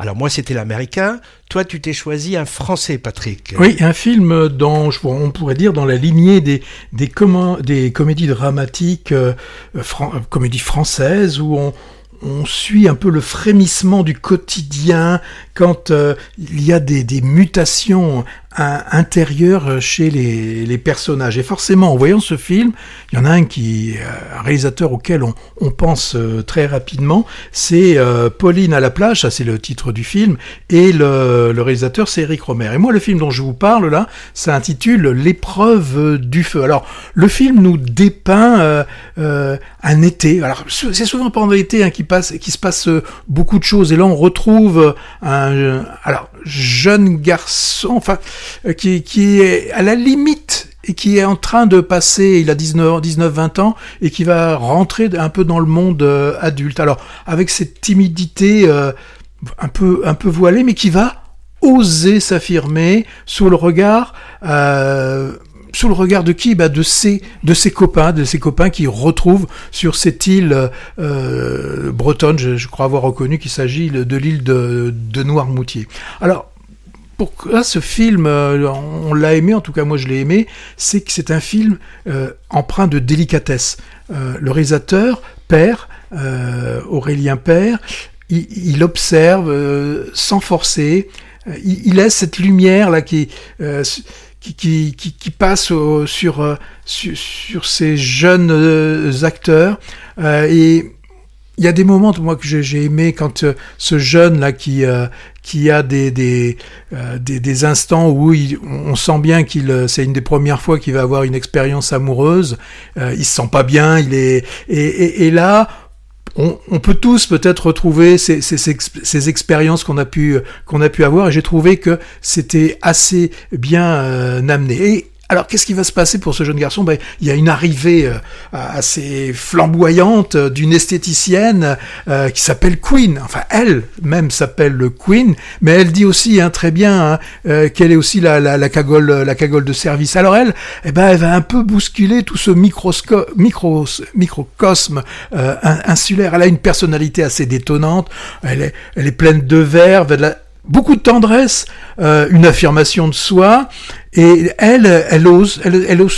Alors moi, c'était l'américain. Toi, tu t'es choisi un français, Patrick. Oui, un film on pourrait dire dans la lignée des comédies dramatiques, comédies françaises, où on suit un peu le frémissement du quotidien quand il y a des mutations intérieures chez les personnages. Et forcément, en voyant ce film, il y en a un réalisateur auquel on pense très rapidement, c'est Pauline à la plage, ça c'est le titre du film, et le réalisateur c'est Éric Rohmer. Et moi, le film dont je vous parle là, ça intitule L'épreuve du feu. Alors, le film nous dépeint un été. Alors, c'est souvent pendant l'été qui se passe beaucoup de choses. Et là, on retrouve un jeune garçon, qui est à la limite et qui est en train de passer, il a 19-20 ans, et qui va rentrer un peu dans le monde adulte. Alors, avec cette timidité un peu voilée, mais qui va oser s'affirmer sous le regard de qui? De ses copains qu'il retrouve sur cette île bretonne. Je crois avoir reconnu qu'il s'agit de l'île de Noirmoutier. Alors, pourquoi ce film, on l'a aimé, en tout cas moi je l'ai aimé, c'est que c'est un film empreint de délicatesse. Le réalisateur, Aurélien Père, il observe sans forcer, il laisse cette lumière là qui passe sur ces jeunes acteurs, et il y a des moments moi que j'ai aimé quand ce jeune là qui a des instants où on sent bien c'est une des premières fois qu'il va avoir une expérience amoureuse, il se sent pas bien, et là on peut tous peut-être retrouver ces expériences qu'on a pu avoir, et j'ai trouvé que c'était assez bien amené. Et alors, qu'est-ce qui va se passer pour ce jeune garçon? Il y a une arrivée assez flamboyante d'une esthéticienne qui s'appelle Queen. Enfin, elle-même s'appelle Queen, mais elle dit aussi très bien qu'elle est aussi la cagole de service. Alors elle va un peu bousculer tout ce microcosme insulaire. Elle a une personnalité assez détonnante. Elle est pleine de verve. Beaucoup de tendresse, une affirmation de soi, et elle ose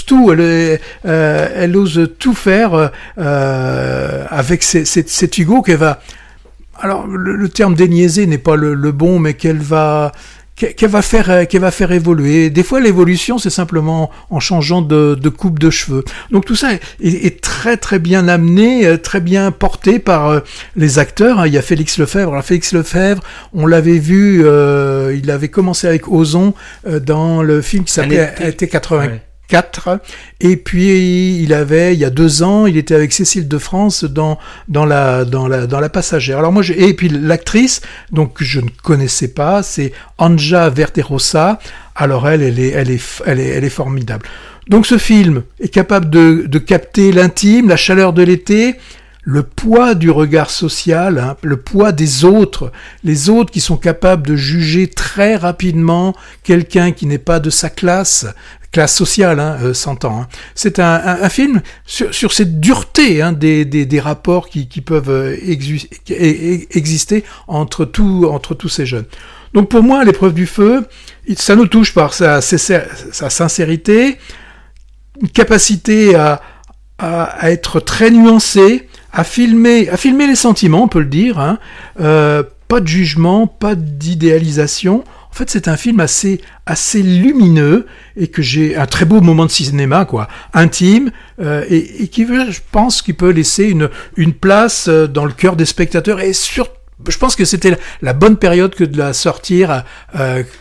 tout, elle ose tout faire avec cet Hugo qu'elle va. Alors le terme déniaiser n'est pas le bon, mais qu'elle va faire évoluer. Des fois, l'évolution, c'est simplement en changeant de coupe de cheveux. Donc tout ça est très très bien amené, très bien porté par les acteurs. Il y a Félix Lefebvre. Alors Félix Lefebvre, on l'avait vu, il avait commencé avec Ozon dans le film qui s'appelait Été 84. Et puis il y a 2 ans, il était avec Cécile de France dans la Passagère. Alors et puis l'actrice, donc je ne connaissais pas, c'est Anja Verderosa. Alors elle est formidable. Donc ce film est capable de capter l'intime, la chaleur de l'été, le poids du regard social, le poids des autres, les autres qui sont capables de juger très rapidement quelqu'un qui n'est pas de sa classe sociale, s'entend. C'est un film sur cette dureté des rapports qui peuvent exister entre tous ces jeunes. Donc pour moi, L'épreuve du feu, ça nous touche par sa sincérité, une capacité à être très nuancé, à filmer les sentiments, on peut le dire, pas de jugement, pas d'idéalisation. En fait, c'est un film assez lumineux, et que j'ai un très beau moment de cinéma, intime, et qui, je pense, qui peut laisser une place dans le cœur des spectateurs, et surtout, je pense que c'était la bonne période que de la sortir,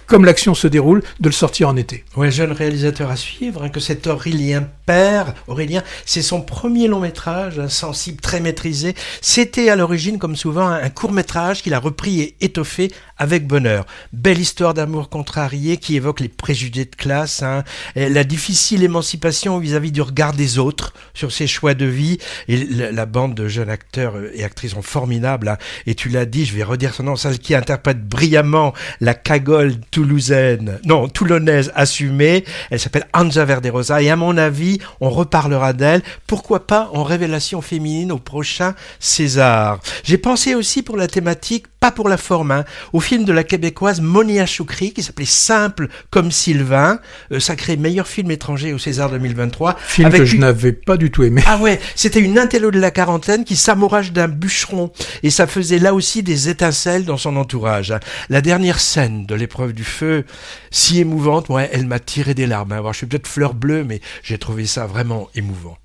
comme l'action se déroule, de le sortir en été. Ouais, jeune réalisateur à suivre, que cet Aurélien Père, c'est son premier long métrage, sensible, très maîtrisé. C'était à l'origine, comme souvent, un court métrage qu'il a repris et étoffé avec bonheur. Belle histoire d'amour contrarié qui évoque les préjugés de classe, la difficile émancipation vis-à-vis du regard des autres sur ses choix de vie, et la bande de jeunes acteurs et actrices sont formidables, et tu l'as dit, je vais redire son nom, celle qui interprète brillamment la cagole toulonnaise assumée. Elle s'appelle Anja Verderosa, et à mon avis, on reparlera d'elle, pourquoi pas en révélation féminine au prochain César. J'ai pensé aussi pour la thématique pas pour la forme, hein, au film de la québécoise Monia Choukri qui s'appelait Simple comme Sylvain, sacré meilleur film étranger au César 2023. Film avec que je n'avais pas du tout aimé. Ah ouais, c'était une intello de la quarantaine qui s'amourage d'un bûcheron et ça faisait là aussi des étincelles dans son entourage. La dernière scène de l'épreuve du feu, si émouvante, ouais, elle m'a tiré des larmes. Alors je suis peut-être fleur bleue, mais j'ai trouvé ça vraiment émouvant.